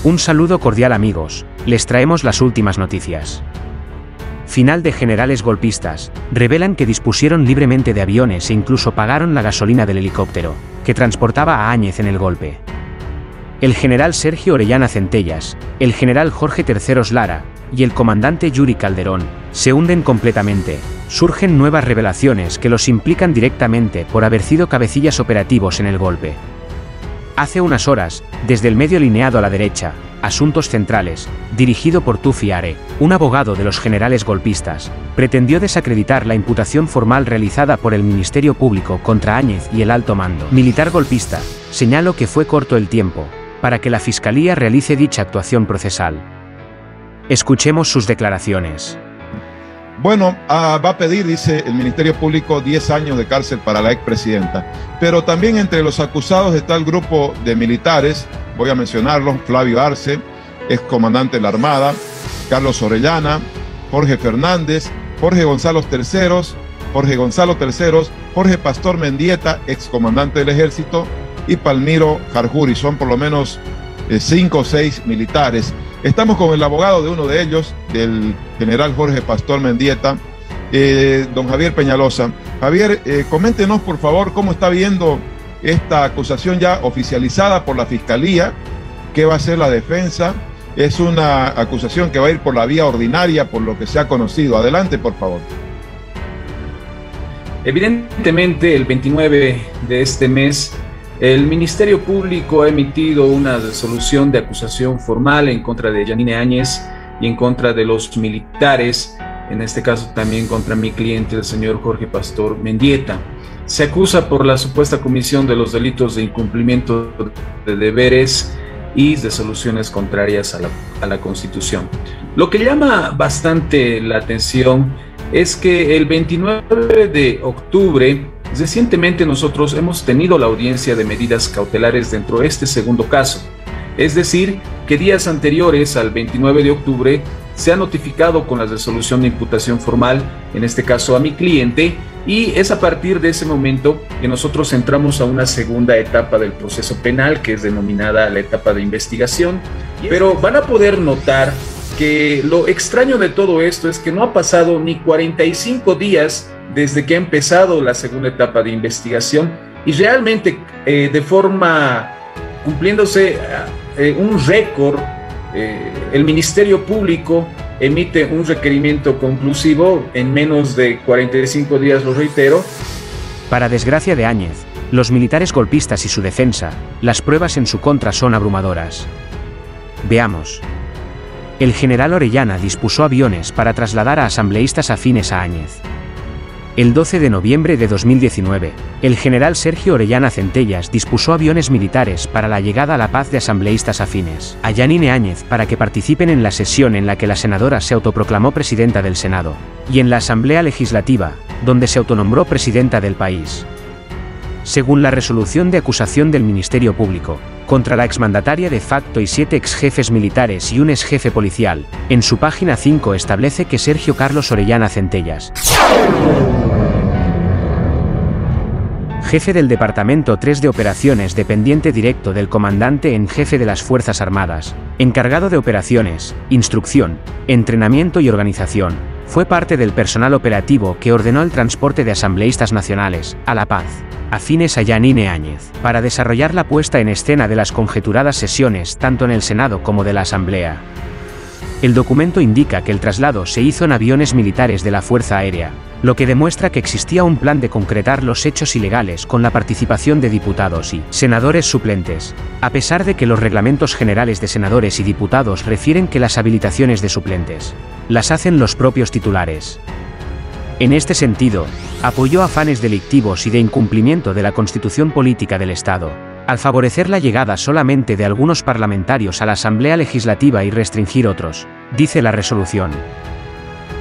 Un saludo cordial amigos, les traemos las últimas noticias. Final de generales golpistas, revelan que dispusieron libremente de aviones e incluso pagaron la gasolina del helicóptero, que transportaba a Áñez en el golpe. El general Sergio Orellana Centellas, el general Jorge Terceros Lara, y el comandante Yuri Calderón, se hunden completamente. Surgen nuevas revelaciones que los implican directamente por haber sido cabecillas operativos en el golpe. Hace unas horas, desde el medio lineado a la derecha, Asuntos Centrales, dirigido por Tufi Are, un abogado de los generales golpistas, pretendió desacreditar la imputación formal realizada por el Ministerio Público contra Áñez y el alto mando militar golpista. Señaló que fue corto el tiempo para que la Fiscalía realice dicha actuación procesal. Escuchemos sus declaraciones. Bueno, va a pedir, dice el Ministerio Público, 10 años de cárcel para la expresidenta. Pero también entre los acusados está el grupo de militares, voy a mencionarlos: Flavio Arce, excomandante de la Armada; Carlos Orellana, Jorge Fernández, Jorge Gonzalo Terceros, Jorge Pastor Mendieta, excomandante del Ejército, y Palmiro Jarjuri. Son por lo menos 5 o 6 militares. Estamos con el abogado de uno de ellos, del general Jorge Pastor Mendieta, don Javier Peñalosa. Javier, coméntenos por favor cómo está viendo esta acusación ya oficializada por la Fiscalía. ¿Qué va a hacer la defensa? Es una acusación que va a ir por la vía ordinaria, por lo que se ha conocido. Adelante, por favor. Evidentemente, el 29 de este mes, el Ministerio Público ha emitido una resolución de acusación formal en contra de Yanine Áñez y en contra de los militares, en este caso también contra mi cliente, el señor Jorge Pastor Mendieta. Se acusa por la supuesta comisión de los delitos de incumplimiento de deberes y de soluciones contrarias a la Constitución. Lo que llama bastante la atención es que el 29 de octubre, recientemente nosotros hemos tenido la audiencia de medidas cautelares dentro de este segundo caso. Es decir, que días anteriores al 29 de octubre se ha notificado con la resolución de imputación formal, en este caso a mi cliente, y es a partir de ese momento que nosotros entramos a una segunda etapa del proceso penal, que es denominada la etapa de investigación. Pero van a poder notar que lo extraño de todo esto es que no ha pasado ni 45 días desde que ha empezado la segunda etapa de investigación, y realmente de forma cumpliéndose un récord, el Ministerio Público emite un requerimiento conclusivo en menos de 45 días, lo reitero. Para desgracia de Áñez, los militares golpistas y su defensa, las pruebas en su contra son abrumadoras. Veamos. El general Orellana dispuso aviones para trasladar a asambleístas afines a Áñez. El 12 de noviembre de 2019, el general Sergio Orellana Centellas dispuso aviones militares para la llegada a la paz de asambleístas afines a Yanine Áñez para que participen en la sesión en la que la senadora se autoproclamó presidenta del Senado, y en la Asamblea Legislativa, donde se autonombró presidenta del país. Según la resolución de acusación del Ministerio Público, contra la exmandataria de facto y 7 exjefes militares y un exjefe policial, en su página 5 establece que Sergio Carlos Orellana Centellas, jefe del Departamento 3 de Operaciones dependiente directo del comandante en jefe de las Fuerzas Armadas, encargado de operaciones, instrucción, entrenamiento y organización, fue parte del personal operativo que ordenó el transporte de asambleístas nacionales a La Paz, afines a Yanine Áñez, para desarrollar la puesta en escena de las conjeturadas sesiones tanto en el Senado como de la Asamblea. El documento indica que el traslado se hizo en aviones militares de la Fuerza Aérea, lo que demuestra que existía un plan de concretar los hechos ilegales con la participación de diputados y senadores suplentes, a pesar de que los reglamentos generales de senadores y diputados refieren que las habilitaciones de suplentes las hacen los propios titulares. En este sentido, apoyó afanes delictivos y de incumplimiento de la Constitución Política del Estado, al favorecer la llegada solamente de algunos parlamentarios a la Asamblea Legislativa y restringir otros, dice la resolución.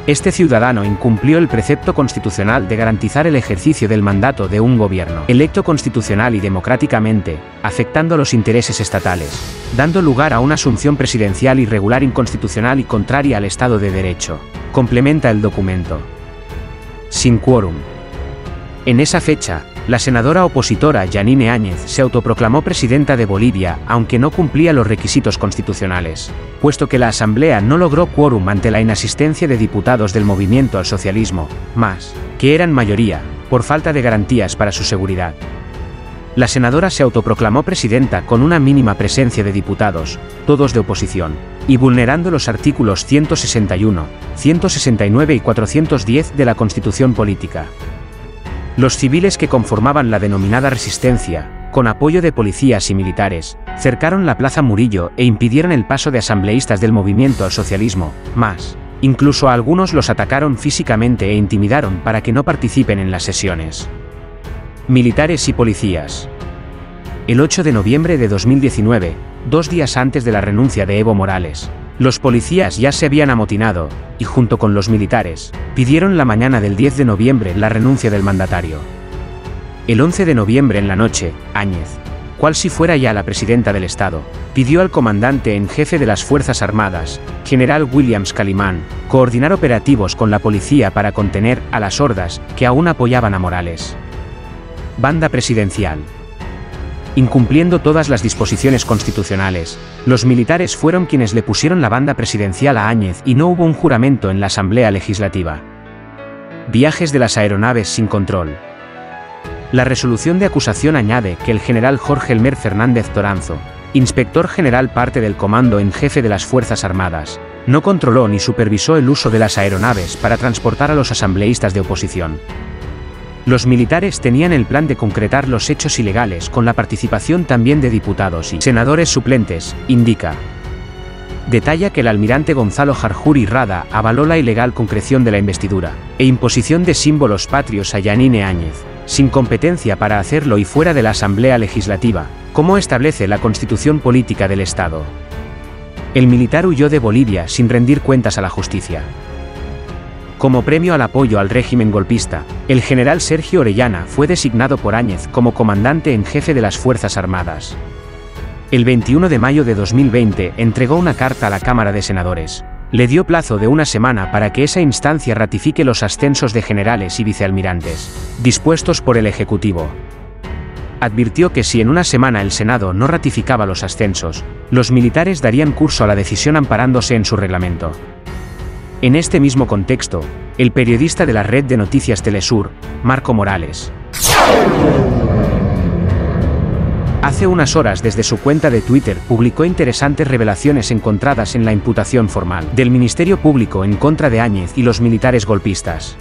Este ciudadano incumplió el precepto constitucional de garantizar el ejercicio del mandato de un gobierno electo constitucional y democráticamente, afectando los intereses estatales, dando lugar a una asunción presidencial irregular, inconstitucional y contraria al Estado de Derecho, complementa el documento. Sin quórum. En esa fecha, La senadora opositora Yanine Áñez se autoproclamó presidenta de Bolivia, aunque no cumplía los requisitos constitucionales, puesto que la Asamblea no logró quórum ante la inasistencia de diputados del Movimiento al Socialismo, MAS, que eran mayoría, por falta de garantías para su seguridad. La senadora se autoproclamó presidenta con una mínima presencia de diputados, todos de oposición, y vulnerando los artículos 161, 169 y 410 de la Constitución Política. Los civiles que conformaban la denominada resistencia, con apoyo de policías y militares, cercaron la Plaza Murillo e impidieron el paso de asambleístas del Movimiento al Socialismo, MAS. Incluso a algunos los atacaron físicamente e intimidaron para que no participen en las sesiones. Militares y policías. El 8 de noviembre de 2019, 2 días antes de la renuncia de Evo Morales, los policías ya se habían amotinado, y junto con los militares, pidieron la mañana del 10 de noviembre la renuncia del mandatario. El 11 de noviembre en la noche, Áñez, cual si fuera ya la presidenta del Estado, pidió al comandante en jefe de las Fuerzas Armadas, general Williams Calimán, coordinar operativos con la policía para contener a las hordas que aún apoyaban a Morales. Banda presidencial. Incumpliendo todas las disposiciones constitucionales, los militares fueron quienes le pusieron la banda presidencial a Áñez y no hubo un juramento en la Asamblea Legislativa. Viajes de las aeronaves sin control. La resolución de acusación añade que el general Jorge Elmer Fernández Toranzo, inspector general parte del Comando en Jefe de las Fuerzas Armadas, no controló ni supervisó el uso de las aeronaves para transportar a los asambleístas de oposición. Los militares tenían el plan de concretar los hechos ilegales con la participación también de diputados y senadores suplentes, indica. Detalla que el almirante Gonzalo Jarjuri Rada avaló la ilegal concreción de la investidura e imposición de símbolos patrios a Yanine Áñez, sin competencia para hacerlo y fuera de la Asamblea Legislativa, como establece la Constitución Política del Estado. El militar huyó de Bolivia sin rendir cuentas a la justicia. Como premio al apoyo al régimen golpista, el general Sergio Orellana fue designado por Áñez como comandante en jefe de las Fuerzas Armadas. El 21 de mayo de 2020 entregó una carta a la Cámara de Senadores. Le dio plazo de una semana para que esa instancia ratifique los ascensos de generales y vicealmirantes, dispuestos por el Ejecutivo. Advirtió que si en una semana el Senado no ratificaba los ascensos, los militares darían curso a la decisión amparándose en su reglamento. En este mismo contexto, el periodista de la red de noticias Telesur, Marco Morales, hace unas horas desde su cuenta de Twitter publicó interesantes revelaciones encontradas en la imputación formal del Ministerio Público en contra de Áñez y los militares golpistas.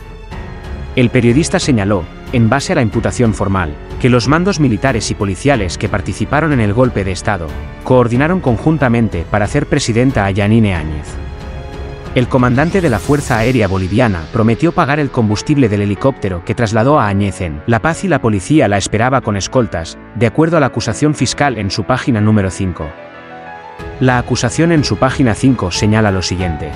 El periodista señaló, en base a la imputación formal, que los mandos militares y policiales que participaron en el golpe de Estado, coordinaron conjuntamente para hacer presidenta a Yanine Áñez. El comandante de la Fuerza Aérea Boliviana prometió pagar el combustible del helicóptero que trasladó a Áñez en La Paz y la policía la esperaba con escoltas, de acuerdo a la acusación fiscal en su página número 5. La acusación en su página 5 señala lo siguiente.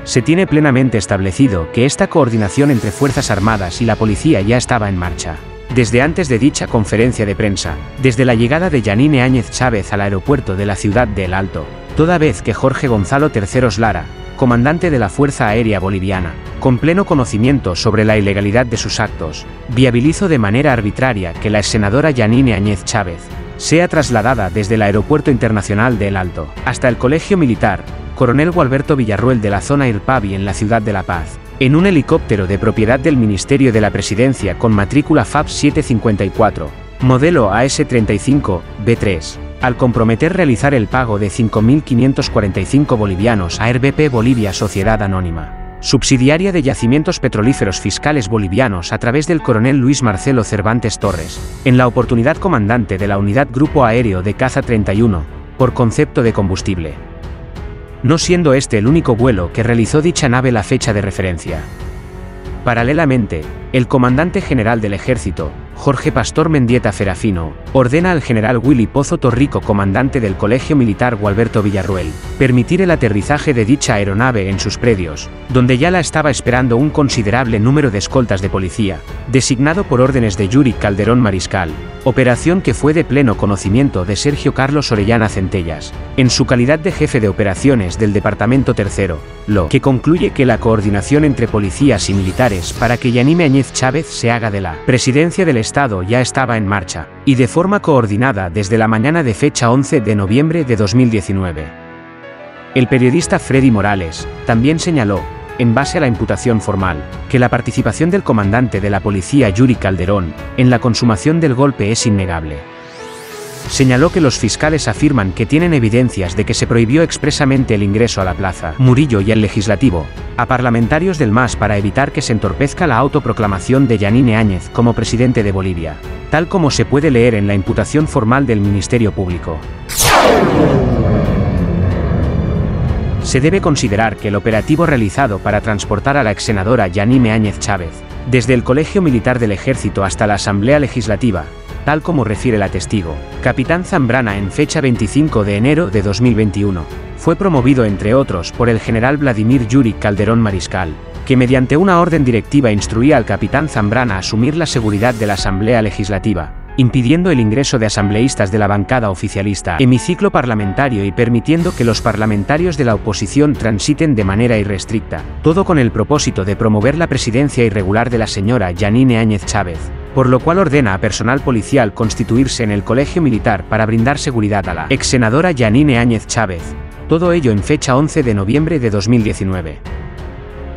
Se tiene plenamente establecido que esta coordinación entre Fuerzas Armadas y la policía ya estaba en marcha. Desde antes de dicha conferencia de prensa, desde la llegada de Yanine Áñez Chávez al aeropuerto de la ciudad de El Alto, toda vez que Jorge Gonzalo Terceros Lara, comandante de la Fuerza Aérea Boliviana, con pleno conocimiento sobre la ilegalidad de sus actos, viabilizó de manera arbitraria que la exsenadora Yanine Áñez Chávez sea trasladada desde el Aeropuerto Internacional de El Alto hasta el Colegio Militar Coronel Gualberto Villarruel de la zona Irpavi en la ciudad de La Paz, en un helicóptero de propiedad del Ministerio de la Presidencia con matrícula FAB 754, modelo AS-35, B3, al comprometer realizar el pago de 5.545 bolivianos a RBP Bolivia Sociedad Anónima, subsidiaria de Yacimientos Petrolíferos Fiscales Bolivianos a través del coronel Luis Marcelo Cervantes Torres, en la oportunidad comandante de la Unidad Grupo Aéreo de Caza 31, por concepto de combustible. No siendo este el único vuelo que realizó dicha nave la fecha de referencia. Paralelamente, el comandante general del ejército, Jorge Pastor Mendieta Ferafino, ordena al general Willy Pozo Torrico, comandante del Colegio Militar Gualberto Villarruel, permitir el aterrizaje de dicha aeronave en sus predios, donde ya la estaba esperando un considerable número de escoltas de policía, designado por órdenes de Yuri Calderón Mariscal, operación que fue de pleno conocimiento de Sergio Carlos Orellana Centellas, en su calidad de jefe de operaciones del Departamento III, lo que concluye que la coordinación entre policías y militares para que Yanine Áñez Chávez se haga de la presidencia del Estado ya estaba en marcha, y de forma coordinada desde la mañana de fecha 11 de noviembre de 2019. El periodista Freddy Morales también señaló, en base a la imputación formal, que la participación del comandante de la policía Yuri Calderón en la consumación del golpe es innegable. Señaló que los fiscales afirman que tienen evidencias de que se prohibió expresamente el ingreso a la Plaza Murillo y al Legislativo, a parlamentarios del MAS para evitar que se entorpezca la autoproclamación de Yanine Áñez como presidente de Bolivia, tal como se puede leer en la imputación formal del Ministerio Público. Se debe considerar que el operativo realizado para transportar a la exsenadora Yanine Áñez Chávez, desde el Colegio Militar del Ejército hasta la Asamblea Legislativa, tal como refiere la testigo, Capitán Zambrana en fecha 25 de enero de 2021, fue promovido entre otros por el general Vladimir Yuri Calderón Mariscal, que mediante una orden directiva instruía al Capitán Zambrana a asumir la seguridad de la Asamblea Legislativa, impidiendo el ingreso de asambleístas de la bancada oficialista, hemiciclo parlamentario y permitiendo que los parlamentarios de la oposición transiten de manera irrestricta, todo con el propósito de promover la presidencia irregular de la señora Yanine Áñez Chávez, por lo cual ordena a personal policial constituirse en el Colegio Militar para brindar seguridad a la ex senadora Yanine Áñez Chávez, todo ello en fecha 11 de noviembre de 2019.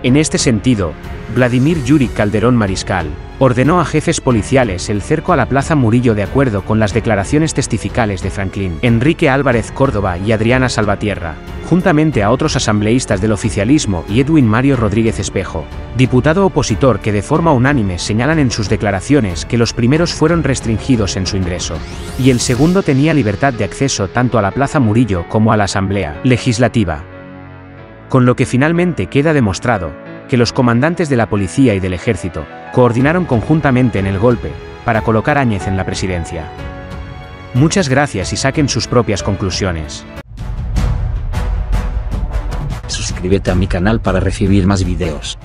En este sentido, Vladimir Yuri Calderón Mariscal ordenó a jefes policiales el cerco a la Plaza Murillo de acuerdo con las declaraciones testificales de Franklin Enrique Álvarez Córdoba y Adriana Salvatierra, juntamente a otros asambleístas del oficialismo y Edwin Mario Rodríguez Espejo, diputado opositor, que de forma unánime señalan en sus declaraciones que los primeros fueron restringidos en su ingreso, y el segundo tenía libertad de acceso tanto a la Plaza Murillo como a la Asamblea Legislativa. Con lo que finalmente queda demostrado que los comandantes de la policía y del ejército coordinaron conjuntamente en el golpe para colocar a Áñez en la presidencia. Muchas gracias y saquen sus propias conclusiones. Suscríbete a mi canal para recibir más videos.